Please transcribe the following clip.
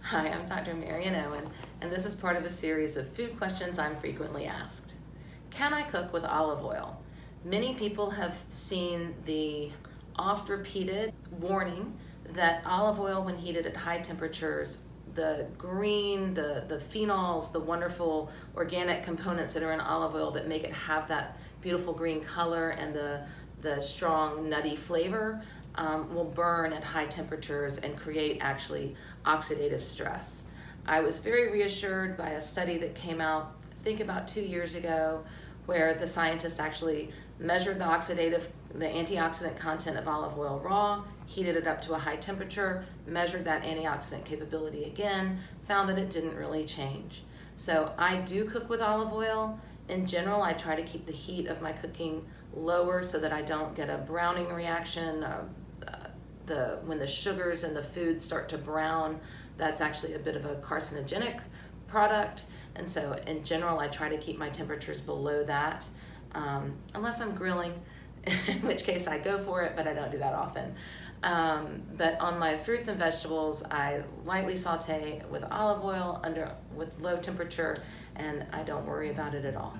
Hi, I'm Dr. Marion Owen, and this is part of a series of food questions I'm frequently asked. Can I cook with olive oil? Many people have seen the oft-repeated warning that olive oil, when heated at high temperatures, the green, the phenols, the wonderful organic components that are in olive oil that make it have that beautiful green color and the strong nutty flavor will burn at high temperatures and create actually oxidative stress. I was very reassured by a study that came out, I think about 2 years ago, where the scientists actually measured the antioxidant content of olive oil raw, heated it up to a high temperature, measured that antioxidant capability again, found that it didn't really change. So I do cook with olive oil. In general, I try to keep the heat of my cooking lower so that I don't get a browning reaction. When the sugars in the food start to brown, that's actually a bit of a carcinogenic product. And so in general, I try to keep my temperatures below that, unless I'm grilling, in which case I go for it, but I don't do that often. But on my fruits and vegetables, I lightly saute with olive oil with low temperature, and I don't worry about it at all.